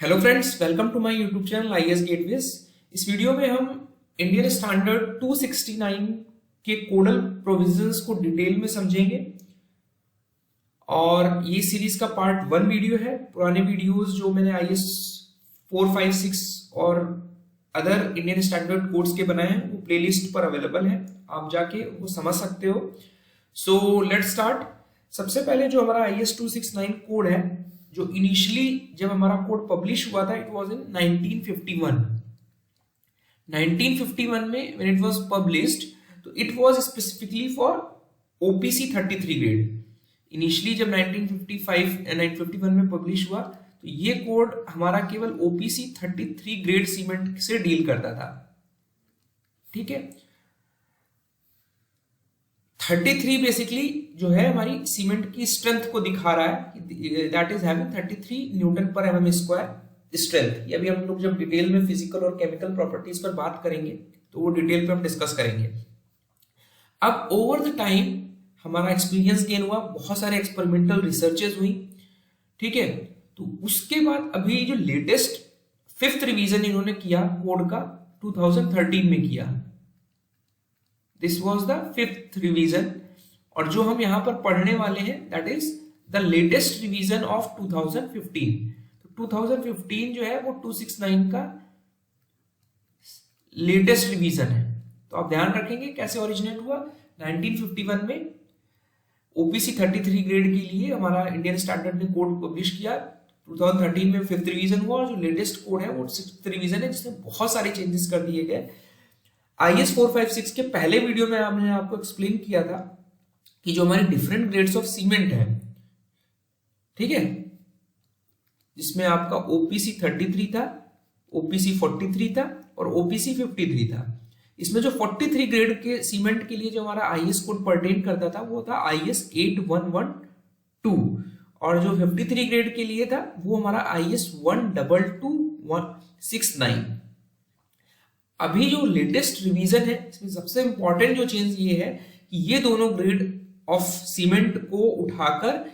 Hello friends, welcome to my YouTube channel IAS Gateways. इस video में हम Indian standard 269 के कोडल प्रोविजंस को डिटेल में समझेंगे और ये सीरीज का पार्ट 1 वीडियो है। पुराने वीडियोस जो मैंने आईएएस 4, 5, 6 और अदर इंडियन स्टैंडर्ड कोड्स के बनाए हैं वो प्लेलिस्ट पर अवेलेबल है, आप जाके वो समझ सकते हो। So let's start. सबसे पहले जो हमारा आईएएस 269 कोड है, जो इनिशियली जब हमारा कोड पब्लिश हुआ था, इट वाज इन 1951। 1951 में व्हेन इट वाज पब्लिश्ड, तो it was specifically for OPC 33 grade. Initially जब 1951 में पब्लिश हुआ, तो ये कोड हमारा केवल ओपीसी 33 ग्रेड सीमेंट से डील करता था। ठीक है, 33 बेसिकली जो है हमारी सीमेंट की स्ट्रेंथ को दिखा रहा है, दैट इज हैविंग 33 न्यूटन पर एमएम स्क्वायर स्ट्रेंथ। ये अभी हम लोग जब डिटेल में फिजिकल और केमिकल प्रॉपर्टीज पर बात करेंगे तो वो डिटेल पे हम डिस्कस करेंगे। अब ओवर द टाइम हमारा एक्सपीरियंस गेन हुआ, बहुत सारे एक्सपेरिमेंटल रिसर्चेस हुई। ठीक है, तो उसके बाद अभी जो लेटेस्ट 5th रिवीजन इन्होंने किया कोड का 2013 में किया। This was the 5th revision, और जो हम यहां पर पढ़ने वाले हैं that is the latest revision of 2015। तो 2015 जो है वो 269 का लेटेस्ट रिवीजन है। तो आप ध्यान रखेंगे कैसे ओरिजिनेट हुआ। 1951 में ओपीसी 33 ग्रेड के लिए हमारा इंडियन स्टैंडर्ड ने कोड पब्लिश किया। 2013 में 5th रिवीजन हुआ, और जो लेटेस्ट कोड है वो 6th रिवीजन है, जिसमें बहुत सारे चेंजेस कर दिए गए। आईएएस 456 के पहले वीडियो में हमने आपको एक्सप्लेन किया था कि जो हमारे डिफरेंट ग्रेड्स ऑफ सीमेंट है, ठीक है, जिसमें आपका ओपीसी 33 था, ओपीसी 43 था और ओपीसी 53 था। इसमें जो 43 ग्रेड के सीमेंट के लिए जो हमारा आईएएस कोड पर्टेन करता था वो था आईएएस 8112, और जो 53 ग्रेड के लिए था वो हमारा आईएएस 12269। अभी जो लेटेस्ट रिवीजन है, इसमें सबसे इंपॉर्टेंट जो चेंज ये है कि ये दोनों ग्रेड ऑफ सीमेंट को उठाकर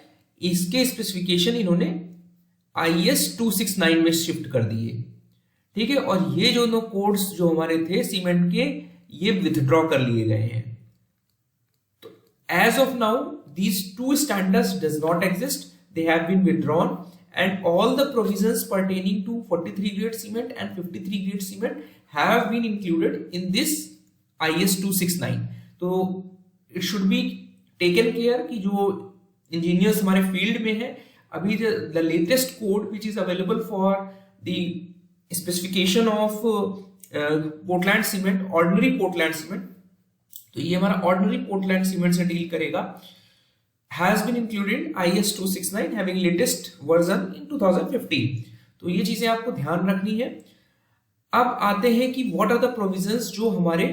इसके स्पेसिफिकेशन इन्होंने आईएएस 269 में शिफ्ट कर दिए। ठीक है, और ये दोनों कोड्स जो हमारे थे सीमेंट के, ये विथड्रॉ कर लिए गए हैं। तो as of now these two standards does not exist, they have been withdrawn, and all the provisions pertaining to 43 grade cement and 53 grade cement have been included in this IS 269. तो it should be taken care कि जो engineers हमारे field में है, अभी the latest code which is available for the specification of Portland cement, ordinary Portland cement, तो ये हमारा ordinary Portland cement से डील करेगा, has been included IS 269 having latest version in 2015। तो ये चीजें आपको ध्यान रखनी है। अब आते हैं कि what are the provisions जो हमारे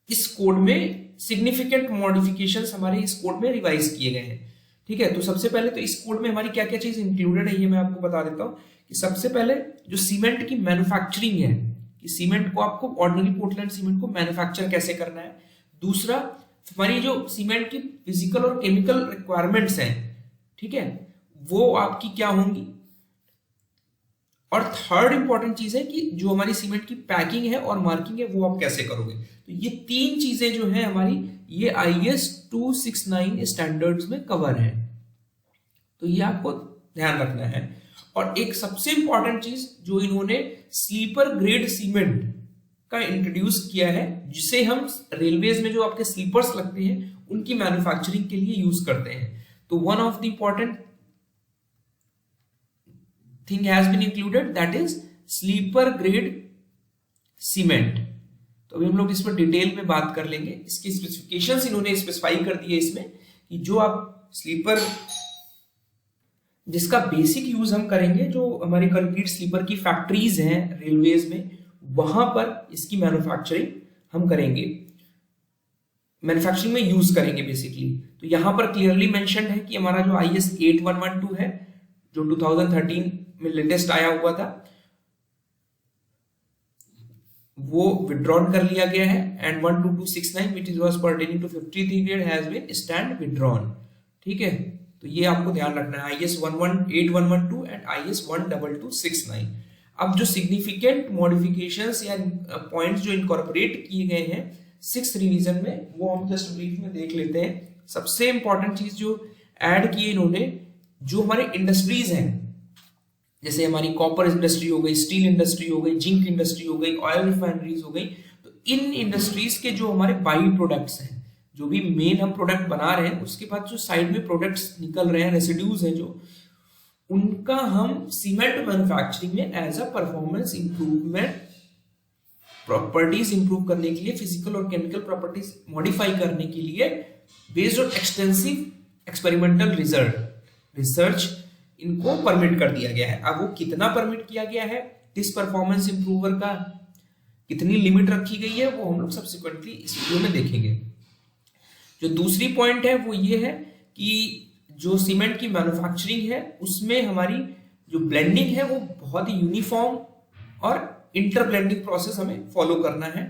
इस कोड में significant modifications हमारे इस कोड में रिवाइज किए गए हैं। ठीक है, तो सबसे पहले तो इस कोड में हमारी क्या क्या चीज इंक्लूडेड है ये मैं आपको बता देता हूं। कि सबसे पहले जो सीमेंट की मैन्युफैक्चरिंग है, कि सीमेंट को आपको ऑर्डिनरी पोर्टलैंड सीमेंट को मैन्युफैक्चर कैसे करना है। दूसरा, हमारी जो सीमेंट की फिजिकल और केमिकल रिक्वायरमेंट्स हैं, ठीक है, वो आपकी क्या होंगी। और थर्ड इंपॉर्टेंट चीज है कि जो हमारी सीमेंट की पैकिंग है और मार्किंग है वो आप कैसे करोगे। तो ये तीन चीजें जो है हमारी, ये आईएएस 269 स्टैंडर्ड्स में कवर है। तो ये आपको ध्यान रखना है। और एक सबसे इंपॉर्टेंट चीज जो इन्होंने स्लीपर ग्रेड सीमेंट का इंट्रोड्यूस किया है, जिसे हम रेलवेज में जो आपके स्लीपर्स लगते हैं उनकी मैन्युफैक्चरिंग के लिए यूज करते हैं। तो one of the important thing has been included, that is sleeper grade cement. तो अभी हम लोग इस पर डिटेल में बात कर लेंगे। इसकी स्पेसिफिकेशंस इन्होंने स्पेसिफाई कर दिए इसमें कि जो आप स्लीपर, जिसका बेसिक यूज हम करेंगे, जो हमारी कंक्रीट स्लीपर की फैक्ट्रीज हैं रेलवेज में, वहां पर इसकी मैन्युफैक्चरिंग हम करेंगे, मैन्युफैक्चरिंग में यूज करेंगे बेसिकली। तो यहां पर क्लियरली मेंशन है कि हमारा जो आईएस 8112 है, जो 2013 में लेटेस्ट आया हुआ था, वो विड्रॉन कर लिया गया है, and 12269 which was pertaining to 53 grade has been stand withdrawn. ठीक है, तो ये आपको ध्यान रखना है, IS 11812 एंड IS 12269। अब जो सिग्निफिकेंट मॉडिफिकेशंस या पॉइंट्स जो इनकॉर्पोरेट किए गए हैं 6th रिवीजन में, वो हम जस्ट ब्रीफ में देख लेते हैं। सबसे इंपॉर्टेंट चीज जो ऐड की इन्होंने, जो हमारे इंडस्ट्रीज हैं, जैसे हमारी कॉपर इंडस्ट्री हो गई, स्टील इंडस्ट्री हो गई, जिंक इंडस्ट्री हो गई, ऑयल रिफाइनरीज हो गई, तो इन इंडस्ट्रीज के जो हमारे बाई प्रोडक्ट्स हैं, जो भी मेन हम प्रोडक्ट बना रहे हैं, उसके बाद जो साइड में प्रोडक्ट्स निकल रहे हैं, रेसिड्यूज हैं जो, उनका हम सीमेंट मैन्युफैक्चरिंग में as a performance improvement, properties improve करने के लिए, फिजिकल और केमिकल प्रॉपर्टीज मॉडिफाई करने के लिए, based on extensive experimental research इनको परमिट कर दिया गया है। अब वो कितना परमिट किया गया है, इस परफॉर्मेंस इंप्रूवर का कितनी लिमिट रखी गई है, वो हम लोग सब्सिक्वेंटली इस वीडियो में देखेंगे। जो दूसरी पॉइंट है वो ये है कि जो सीमेंट की मैन्युफैक्चरिंग है उसमें हमारी जो ब्लेंडिंग है वो बहुत ही यूनिफॉर्म और इंटर ब्लेंडिंग प्रोसेस हमें फॉलो करना है,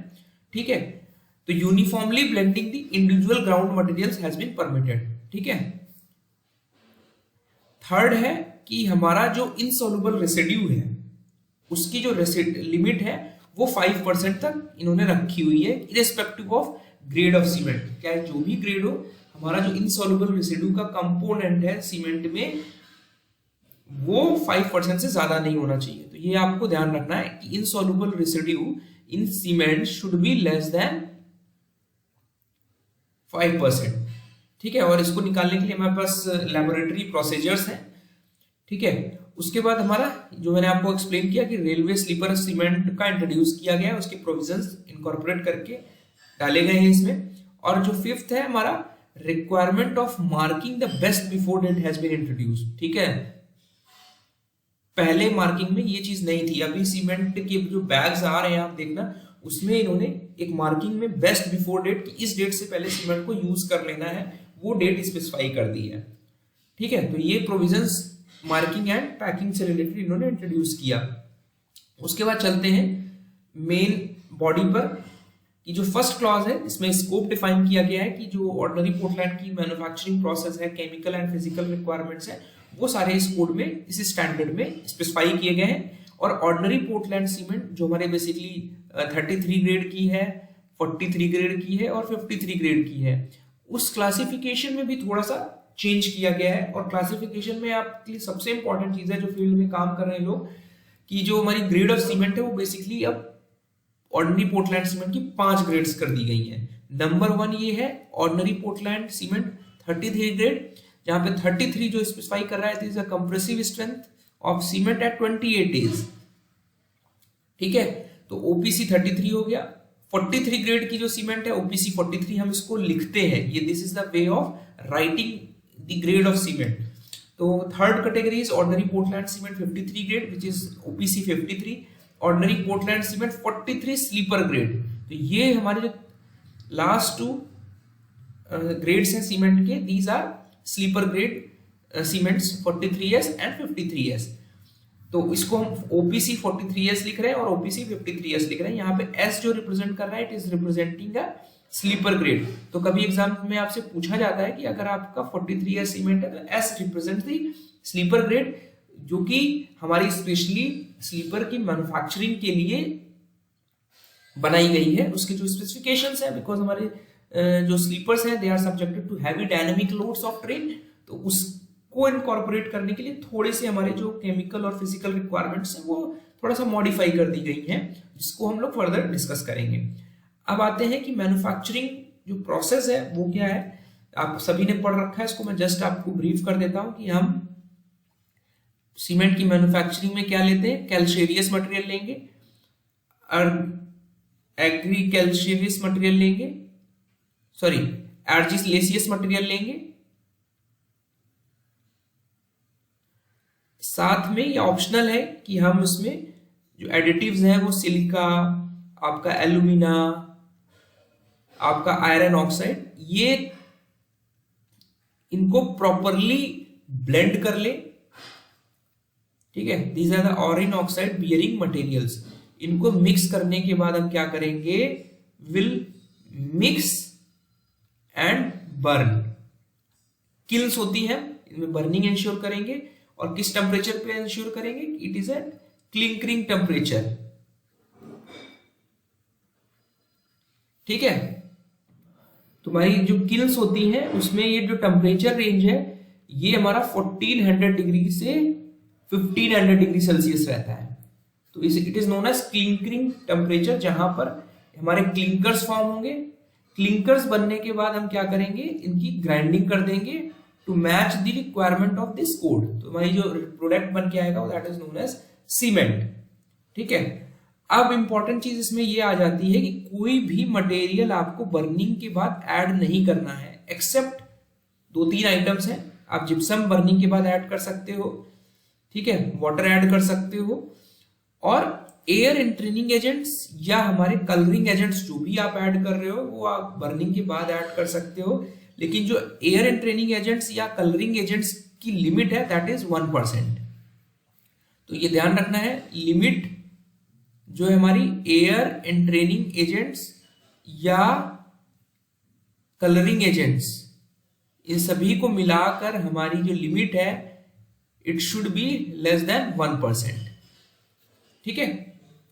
ठीक है। तो uniformly blending the individual ground materials has been permitted, ठीक है। थर्ड है कि हमारा जो इनसॉल्युबल रेसिड्यू है उसकी जो लिमिट है वो 5% तक इन्होंने रखी हुई है, irrespective of grade of cement. क्या है, जो भी ग्रेड हो, हमारा जो इनसॉल्युबल रेसिड्यू का कंपोनेंट है सीमेंट में वो 5% से ज्यादा नहीं होना चाहिए। तो ये आपको ध्यान रखना है कि insoluble residue in cement should be less than 5%, ठीक है। और इसको निकालने के लिए हमारे पास लैबोरेटरी प्रोसीजर्स हैं, ठीक है। उसके बाद हमारा जो मैंने आपको एक्सप्लेन किया कि रेलवे स्लीपर सीमेंट का इंट्रोड्यूस किया गया है, उसके प्रोविजंस इनकॉर्पोरेट करके डाले गए हैं इसमें। और जो फिफ्थ है हमारा requirement of marking the best before date has been introduce, ठीक है। पहले मार्किंग में ये चीज नहीं थी, अभी सीमेंट के जो बैग्स आ रहे हैं आप देखना, उसमें इन्होंने एक मार्किंग में बेस्ट बिफोर डेट की इस डेट से पहले सीमेंट को यूज कर लेना है, वो डेट स्पेसिफाई कर दी है, ठीक है। तो ये प्रोविजंस मार्किंग एंड पैकिंग से रिलेटेड इन्होंने इंट्रोड्यूस किया। उसके बाद चलते हैं मेन बॉडी पर, कि जो फर्स्ट क्लॉज है इसमें स्कोप डिफाइन किया गया है कि जो ऑर्डिनरी पोर्टलैंड की मैन्युफैक्चरिंग प्रोसेस है, केमिकल एंड फिजिकल रिक्वायरमेंट्स है, वो सारे इस कोड में, इस स्टैंडर्ड में स्पेसिफाई किए गए हैं। और ऑर्डिनरी पोर्टलैंड सीमेंट जो हमारे बेसिकली 33 ग्रेड की है, 43 ग्रेड की है और 53 ग्रेड की है, उस क्लासिफिकेशन में भी थोड़ा सा चेंज किया गया है। और क्लासिफिकेशन में आपके लिए सबसे इंपॉर्टेंट चीज है जो फील्ड में काम कर रहे हैं लोग, कि जो हमारी ग्रेड ऑफ सीमेंट है वो बेसिकली अब ऑर्डिनरी पोर्टलैंड सीमेंट की 5 ग्रेड्स कर दी गई हैं। नंबर 1 ये है ऑर्डिनरी पोर्टलैंड सीमेंट 33 ग्रेड, जहां पे 33 जो स्पेसिफाई कर रहा है is a compressive strength of cement at 28 days, ठीक है। तो ओपीसी 33 हो गया। 43 ग्रेड की जो सीमेंट है ओपीसी 43 हम इसको लिखते हैं, ये this is the way of writing the grade of cement. तो third category is ordinary Portland cement 53 grade which is OPC 53, ordinary Portland cement 43 sleeper grade. तो ये हमारे जो लास्ट 2 ग्रेड्स हैं सीमेंट के, these are sleeper grade cements 43S and 53S। तो इसको हम ओपीसी 43S लिख रहे हैं और ओपीसी 53S लिख रहे हैं। यहाँ पे S जो रिप्रेजेंट कर रहा है it is representing a sleeper grade. तो कभी एग्जाम में आपसे पूछा जाता है कि अगर आपका 43S सीमेंट है तो S represent the sleeper grade, जो कि हमारी स्पेशली स्लीपर की मैन्युफैक्चरिंग के लिए बनाई गई है। उसके जो स्पेसिफिकेशंस है, बिकॉज हमारे जो स्लीपर्स हैं they are subjected to heavy dynamic loads of train, तो उसको इनकॉर्पोरेट करने के लिए थोड़े से हमारे जो केमिकल और फिजिकल रिक्वायरमेंट्स हैं वो थोड़ा सा मॉडिफाई कर दी गई हैं, जिसको हम लोग फर्दर डिस्कस करेंगे। अब आते हैं कि मैन्युफैक्चरिंग जो प्रोसेस है वो क्या है, आप सभी ने पढ़ रखा है, इसको मैं जस्ट आपको ब्रीफ कर देता हूं कि हम सीमेंट की मैन्युफैक्चरिंग में क्या लेते हैं, कैल्शियस मटेरियल लेंगे और एग्री कैल्शियस मटेरियल लेंगे, सॉरी आर्जिलेसियस मटेरियल लेंगे, साथ में ये ऑप्शनल है कि हम उसमें जो एडिटिव्स हैं वो सिलिका, आपका एल्यूमिना, आपका आयरन ऑक्साइड, ये इनको प्रॉपरली ब्लेंड कर ले, ठीक है। These are the iron oxide bearing materials. इनको मिक्स करने के बाद हम क्या करेंगे, will mix and burn. Kilns होती है में बर्निंग इंश्योर करेंगे और किस टेम्परेचर पे इंश्योर करेंगे, it is at clinkering temperature. ठीक है, तुम्हारी जो किल्स होती हैं उसमें ये जो टेम्परेचर रेंज है ये हमारा 1400 डिग्री से 1500 डिग्री सेल्सियस रहता है। तो it is known as clinkering temperature, जहां पर हमारे क्लिंकर्स फॉर्म होंगे। क्लिंकर्स बनने के बाद हम क्या करेंगे, इनकी ग्राइंडिंग कर देंगे to match the requirement of this code. तो हमारी जो प्रोडक्ट बन के आएगा that is known as cement. ठीक है, अब इंपॉर्टेंट चीज इसमें ये आ जाती है कि कोई भी मटेरियल आपको बर्निंग के बाद ऐड नहीं करना है, एक्सेप्ट 2-3 आइटम्स हैं। आप जिप्सम बर्निंग के बाद ऐड कर सकते हो, ठीक है, वाटर ऐड कर सकते हो, और एयर एंट्रेनिंग एजेंट्स या हमारे कलरिंग एजेंट्स जो भी आप ऐड कर रहे हो वो आप बर्निंग के बाद ऐड कर सकते हो। लेकिन जो एयर एंट्रेनिंग एजेंट्स या कलरिंग एजेंट्स की लिमिट है दैट इज 1%। तो ये ध्यान रखना है, लिमिट जो है हमारी एयर एंट्रेनिंग एजेंट्स या कलरिंग एजेंट्स, इन सभी को मिलाकर हमारी जो लिमिट है it should be less than 1%। ठीक है,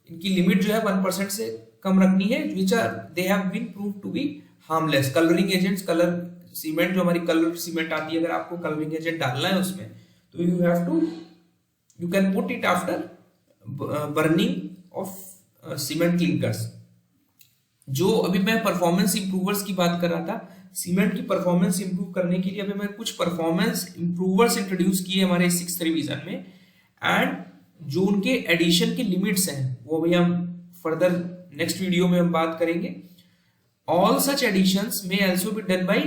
इनकी लिमिट जो है 1% से कम रखनी है, which are they have been prove to be harmless. Colouring agents, colour cement जो हमारी कलर सीमेंट आती है, अगर आपको कलरिंग एजेंट डालना है उसमें तो you can put it after burning of cement clinkers. जो अभी मैं परफॉर्मेंस इंप्रूवर्स की बात कर रहा था, सीमेंट की परफॉर्मेंस इंप्रूव करने के लिए अभी मैं कुछ परफॉर्मेंस इंप्रूवर्स इंट्रोड्यूस किए हमारे 6th रिवीजन में, एंड जो उनके एडिशन के लिमिट्स हैं वो भी हम फर्दर नेक्स्ट वीडियो में हम बात करेंगे। All such additions may also be done by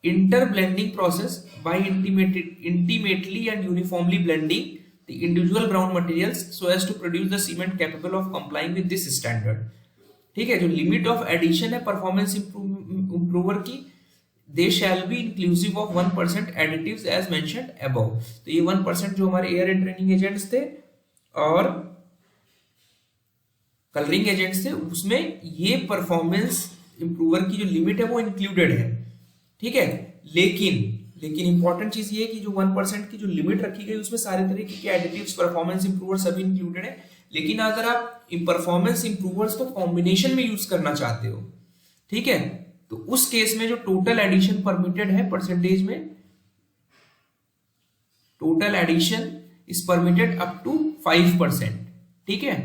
inter blending process by intimately and uniformly blending the individual ground materials so as to produce the cement capable of complying with this standard। ठीक है, जो limit of addition है performance improver की, they shall be inclusive of 1% additives as mentioned above. तो ये 1% जो हमारे air entraining agents थे और कलरिंग एजेंट्स थे, उसमें ये परफॉर्मेंस इंप्रूवर की जो लिमिट है वो इंक्लूडेड है। ठीक है, लेकिन इंपॉर्टेंट चीज ये है कि जो 1% की जो लिमिट रखी गई उसमें सारे तरीके के एडिटिव्स, परफॉर्मेंस इंप्रूवर सभी इंक्लूडेड है। लेकिन अगर आप परफॉर्मेंस इंप्रूवर्स को कॉम्बिनेशन में यूज करना चाहते हो, ठीक है, तो उस केस में जो टोटल एडिशन परमिटेड है परसेंटेज में, total addition is permitted up to 5%। ठीक है,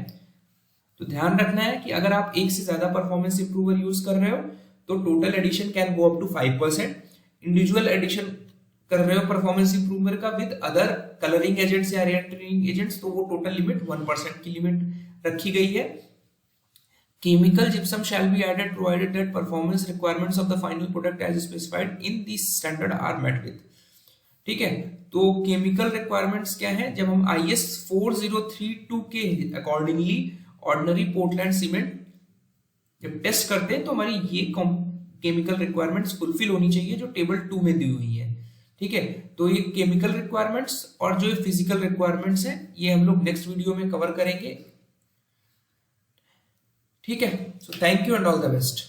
तो ध्यान रखना है कि अगर आप एक से ज्यादा परफॉर्मेंस इंप्रूवर यूज कर रहे हो तो total addition can go up to 5%। Individual addition कर रहे हो परफॉर्मेंस इंप्रूवर का विद अदर कलरिंग एजेंट्स या एंट्रेनिंग एजेंट्स, तो वो टोटल लिमिट 1% की लिमिट रखी गई है। Chemical gypsum shall be added provided that performance requirements of the final product as specified in the standard are met with। ठीक है, तो केमिकल रिक्वायरमेंट्स क्या है, जब हम IS 4032 के अकॉर्डिंगली ऑर्डिनरी पोर्टलैंड सीमेंट जब टेस्ट करते हैं तो हमारी ये केमिकल रिक्वायरमेंट्स फुलफिल होनी चाहिए जो टेबल 2 में दी हुई है। ठीक है, तो ये केमिकल रिक्वायरमेंट्स और जो फिजिकल रिक्वायरमेंट्स हैं ये हम लोग नेक्स्ट वीडियो में कवर करेंगे। ठीक है, so thank you and all the best.